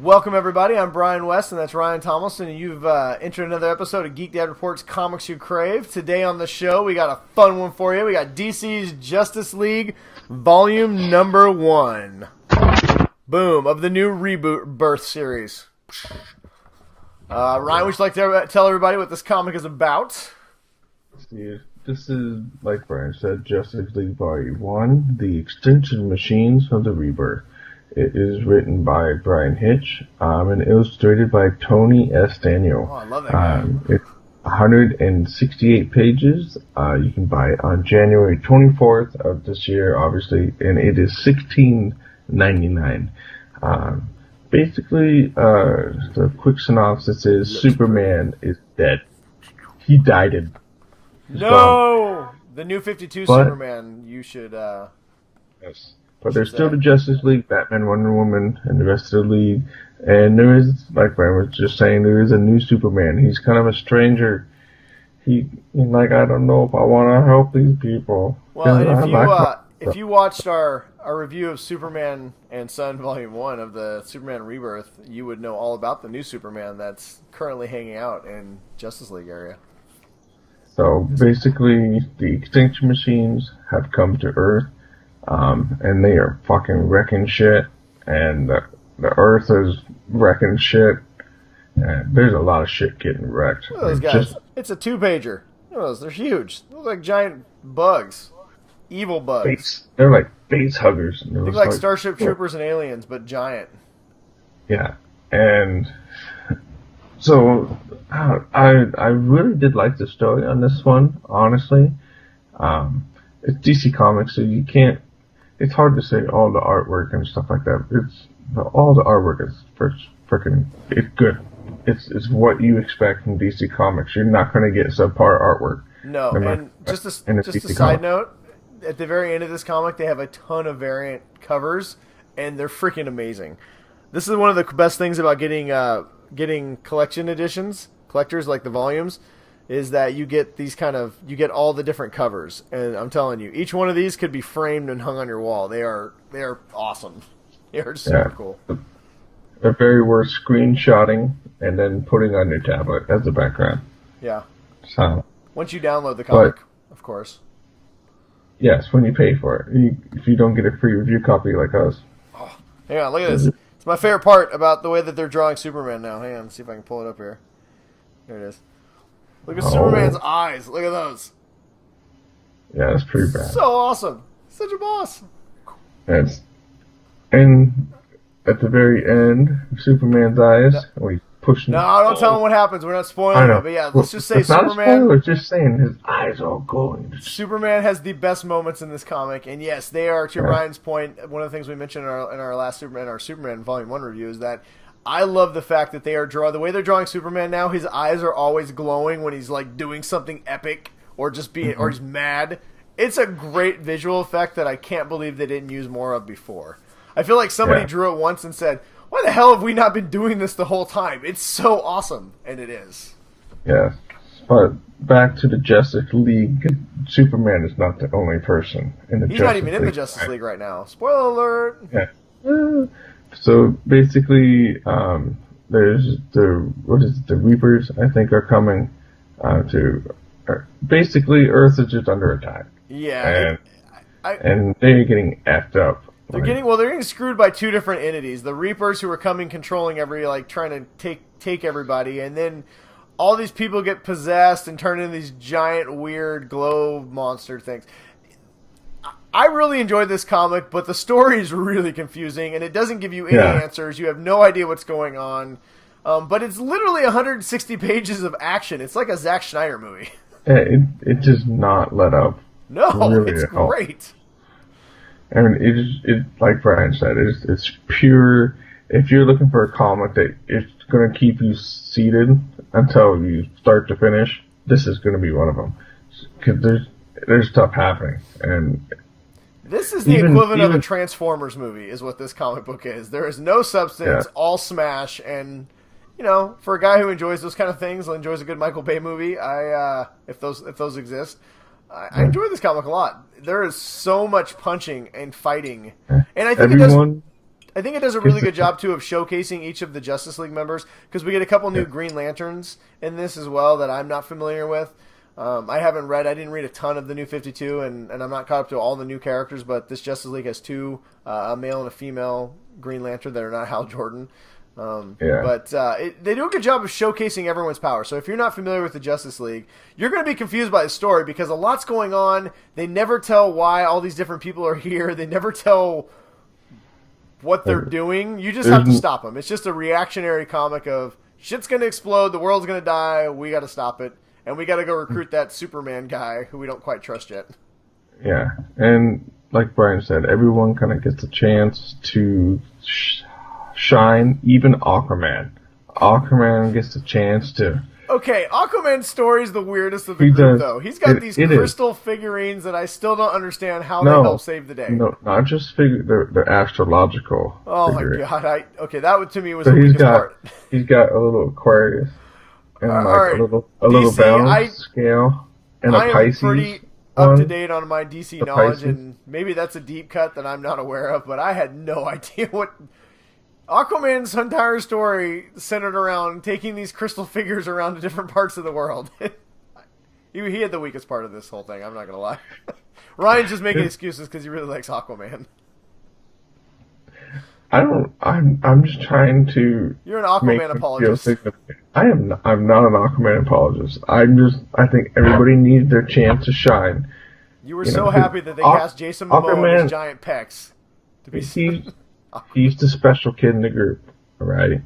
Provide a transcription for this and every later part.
Welcome, everybody. I'm Bryan West, and that's Ryan Tomlinson, and you've entered another episode of Geek Dad Report's Comics You Crave. Today on the show, we got a fun one for you. We got DC's Justice League Volume Number 1. Boom, of the new Rebirth series. Ryan, would you like to tell everybody what this comic is about? Yeah, this is, like Bryan said, Justice League Volume 1, The Extinction Machines of the Rebirth. It is written by Bryan Hitch and illustrated by Tony S. Daniel. Oh, I love that guy. It's 168 pages. You can buy it on January 24th of this year, obviously, and it is $16.99. Basically, the quick synopsis is Superman is dead. He died in. No! The new 52 Superman, you should... Yes. But there's still the Justice League, Batman, Wonder Woman, and the rest of the league. And there is, like Bryan was just saying, there is a new Superman. He's kind of a stranger. He's like, I don't know if I want to help these people. Well, and if you watched our review of Superman and Son Volume 1 of the Superman Rebirth, you would know all about the new Superman that's currently hanging out in Justice League area. So basically, the Extinction Machines have come to Earth. And they are fucking wrecking shit, and the Earth is wrecking shit, and there's a lot of shit getting wrecked. Look at those guys. It's a 2-pager. Look at those. They're huge. They look like giant bugs. Evil bugs. They're like face huggers. They look like Starship Troopers and aliens, but giant. Yeah, and so I really did like the story on this one, honestly. It's DC Comics, so you can't. It's hard to say all the artwork and stuff like that. All the artwork is freaking. It's good. It's what you expect from DC Comics. You're not going to get subpar artwork. No, and just a side note. At the very end of this comic, they have a ton of variant covers, and they're freaking amazing. This is one of the best things about getting collection editions, collectors like the volumes, is that you get you get all the different covers, and I'm telling you, each one of these could be framed and hung on your wall. They are awesome. They are super cool. They're very worth screenshotting and then putting on your tablet as a background. Yeah. So once you download the comic, of course. Yes, when you pay for it. If you don't get a free review copy like us. Oh, hang on, look at this. It's my favorite part about the way that they're drawing Superman now. Hang on, let's see if I can pull it up here. There it is. Look at Superman's eyes. Look at those. Yeah, that's pretty bad. So awesome. Such a boss. And at the very end, Superman's eyes, he's pushing. No, don't tell him what happens. We're not spoiling it. But yeah, let's just say Superman. We're just saying his eyes are all glowing. Superman has the best moments in this comic, and yes, they are. To Ryan's point, one of the things we mentioned in our last Superman Volume 1 review is that I love the fact that they are the way they're drawing Superman now. His eyes are always glowing when he's like doing something epic or just or he's mad. It's a great visual effect that I can't believe they didn't use more of before. I feel like somebody drew it once and said, "Why the hell have we not been doing this the whole time?" It's so awesome, and it is. Yeah, but back to the Justice League. Superman is not the only person in the. He's not even in the Justice League right now. Spoiler alert. Yeah. So basically, there's the Reapers, I think, are coming basically, Earth is just under attack. Yeah. And they're getting effed up. They're getting screwed by two different entities. The Reapers, who are coming, controlling trying to take everybody, and then all these people get possessed and turn into these giant, weird glow monster things. I really enjoyed this comic, but the story is really confusing, and it doesn't give you any answers. You have no idea what's going on. But it's literally 160 pages of action. It's like a Zack Snyder movie. It does not let up. No, really it's great. I mean, it like Bryan said, it's pure. If you're looking for a comic that it's going to keep you seated until you start to finish, this is going to be one of them. Because there's stuff happening, and this is the equivalent of a Transformers movie, is what this comic book is. There is no substance, all smash, and for a guy who enjoys those kind of things, enjoys a good Michael Bay movie, if those exist, I enjoy this comic a lot. There is so much punching and fighting, and I think I think it does a really good job too of showcasing each of the Justice League members, because we get a couple new Green Lanterns in this as well that I'm not familiar with. I didn't read a ton of the New 52, and I'm not caught up to all the new characters, but this Justice League has two, a male and a female Green Lantern that are not Hal Jordan. But they do a good job of showcasing everyone's power. So if you're not familiar with the Justice League, you're going to be confused by the story because a lot's going on. They never tell why all these different people are here. They never tell what they're doing. You just have to stop them. It's just a reactionary comic of shit's going to explode, the world's going to die, we got to stop it, and we got to go recruit that Superman guy who we don't quite trust yet. Yeah, and like Bryan said, everyone kind of gets a chance to shine, even Aquaman. Aquaman gets a chance to... Okay, Aquaman's story is the weirdest of the group, though. He's got these crystal figurines that I still don't understand how they help save the day. No, not just they're astrological. Oh figurines. My god! Okay, that to me was the weakest part. He's got a little Aquarius and right. a little balance scale and a Pisces. I'm pretty up to date on my DC knowledge, and maybe that's a deep cut that I'm not aware of. But I had no idea what. Aquaman's entire story centered around taking these crystal figures around to different parts of the world. He had the weakest part of this whole thing, I'm not going to lie. Ryan's just making excuses because he really likes Aquaman. I'm just trying to... You're an Aquaman apologist. I'm not an Aquaman apologist. I think everybody needs their chance to shine. You were so happy that they cast Jason Momoa with his giant pecs. He's the special kid in the group, right?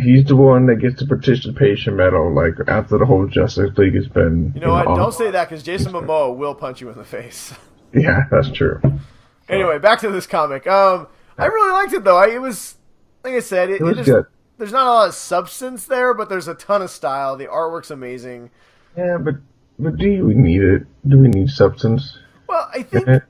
He's the one that gets the participation medal, like, after the whole Justice League has been... You know what? Don't say that, because Jason Momoa will punch you in the face. Yeah, that's true. Anyway, back to this comic. I really liked it, though. It was, like I said, it was good. There's not a lot of substance there, but there's a ton of style. The artwork's amazing. Yeah, but do we need it? Do we need substance? Well, I think... here's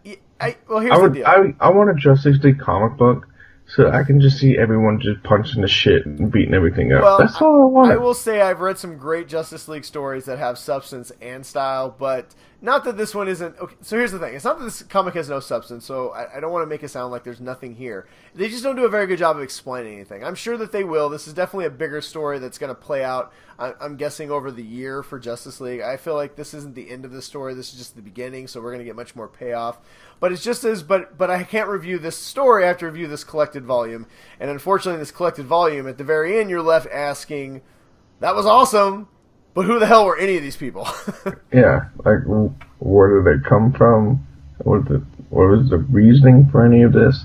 the deal. I want a Justice League comic book so I can just see everyone just punching the shit and beating everything up. Well, that's all I want. I will say I've read some great Justice League stories that have substance and style, but not that this one isn't... Okay, so here's the thing. It's not that this comic has no substance, so I don't want to make it sound like there's nothing here. They just don't do a very good job of explaining anything. I'm sure that they will. This is definitely a bigger story that's going to play out, I'm guessing, over the year for Justice League. I feel like this isn't the end of the story. This is just the beginning, so we're going to get much more payoff. But it's just as... But I can't review this story. I have to review this collected volume. And unfortunately, in this collected volume, at the very end, you're left asking, that was awesome, but who the hell were any of these people? Yeah, like, where did they come from? What was the reasoning for any of this?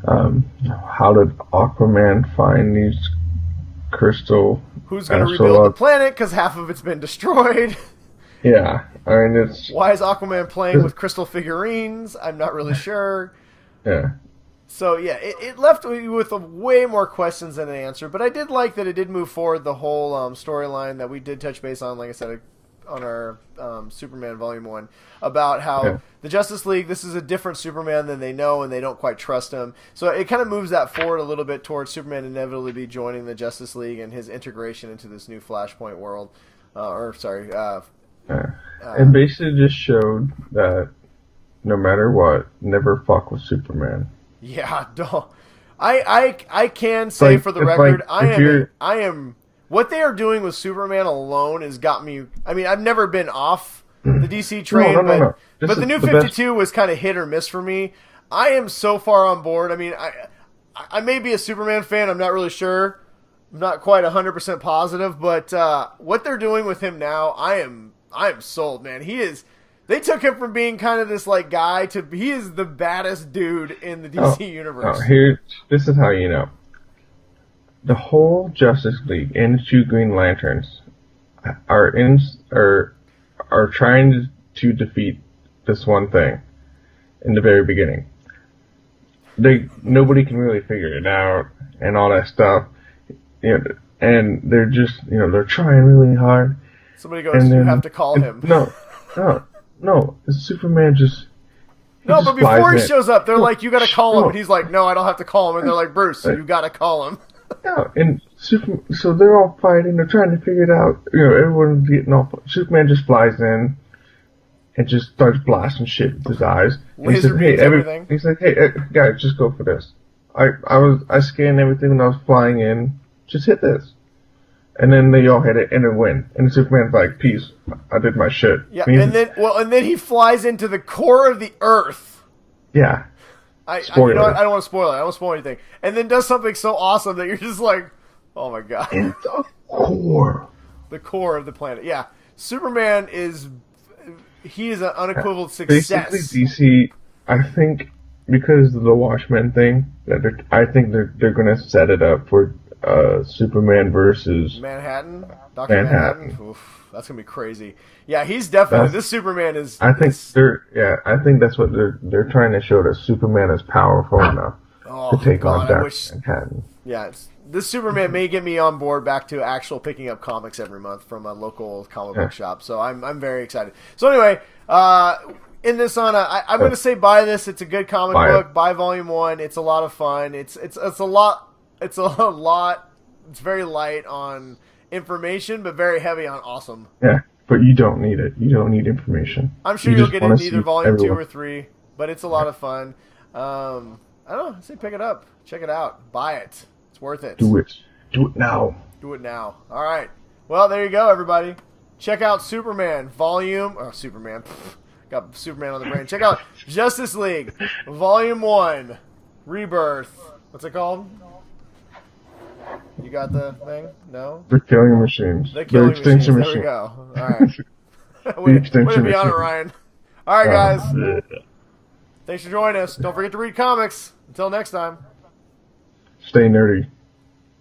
How did Aquaman find these crystal... Who's going to rebuild the planet because half of it's been destroyed? Yeah, I mean, it's... Why is Aquaman playing with crystal figurines? I'm not really sure. Yeah. So, yeah, it left me with way more questions than an answer, but I did like that it did move forward the whole storyline that we did touch base on, like I said, on our Superman Volume 1, about how the Justice League, this is a different Superman than they know, and they don't quite trust him. So it kind of moves that forward a little bit towards Superman inevitably be joining the Justice League and his integration into this new Flashpoint world. It basically just showed that no matter what, never fuck with Superman. Yeah, don't. I can say, like, for the record, I am. What they are doing with Superman alone has got me. I mean, I've never been off the DC train, but the New 52 was kind of hit or miss for me. I am so far on board. I mean, I may be a Superman fan. I'm not really sure. I'm not quite 100% positive, but what they're doing with him now, I am sold, man. He is. They took him from being kind of this like guy to he is the baddest dude in the DC universe. This is how you know. The whole Justice League and the two Green Lanterns are trying to defeat this one thing in the very beginning. Nobody can really figure it out and all that stuff. You know, and they're just they're trying really hard. Somebody goes, you have to call him. No, Superman just... No, but before he shows up, they're like, you gotta call him. And he's like, no, I don't have to call him. And they're like, Bruce, you gotta call him. Yeah, and so they're all fighting, they're trying to figure it out. Everyone's getting off. Superman just flies in and just starts blasting shit with his eyes. Laser beams everything. He's like, hey, guys, just go for this. I scanned everything when I was flying in. Just hit this. And then they all hit it, and it win. And Superman's like, peace, I did my shit. Yeah, and then he flies into the core of the Earth. Yeah. You know what? I don't want to spoil it. I don't want to spoil anything. And then does something so awesome that you're just like, oh my god. In the core. The core of the planet. Yeah. Superman he is an unequivocal success. Basically, DC, I think, because of the Watchmen thing, I think they're going to set it up for Superman versus Manhattan. Dr. Manhattan. Oof, that's gonna be crazy. Yeah, he's definitely this Superman is. I think that's what they're trying to show, that Superman is powerful enough to take on Dr. Manhattan. Yeah, this Superman may get me on board back to actual picking up comics every month from a local comic book shop. So I'm very excited. So anyway, in this I'm going to say buy this. It's a good comic book. Buy Volume 1. It's a lot of fun. It's a lot. It's very light on information, but very heavy on awesome. Yeah, but you don't need it. You don't need information. I'm sure you'll get it in either Volume 2 or 3, but it's a lot of fun. I don't know. I say pick it up. Check it out. Buy it. It's worth it. Do it. Do it now. Do it now. All right. Well, there you go, everybody. Check out Superman Volume... Oh, Superman. Got Superman on the brain. Check out Justice League Volume 1. Rebirth. What's it called? You got the thing? No? The Killing Machines. The Killing Machines. There we go. All right. Way to be on it, Ryan. All right, guys. Thanks for joining us. Don't forget to read comics. Until next time. Stay nerdy.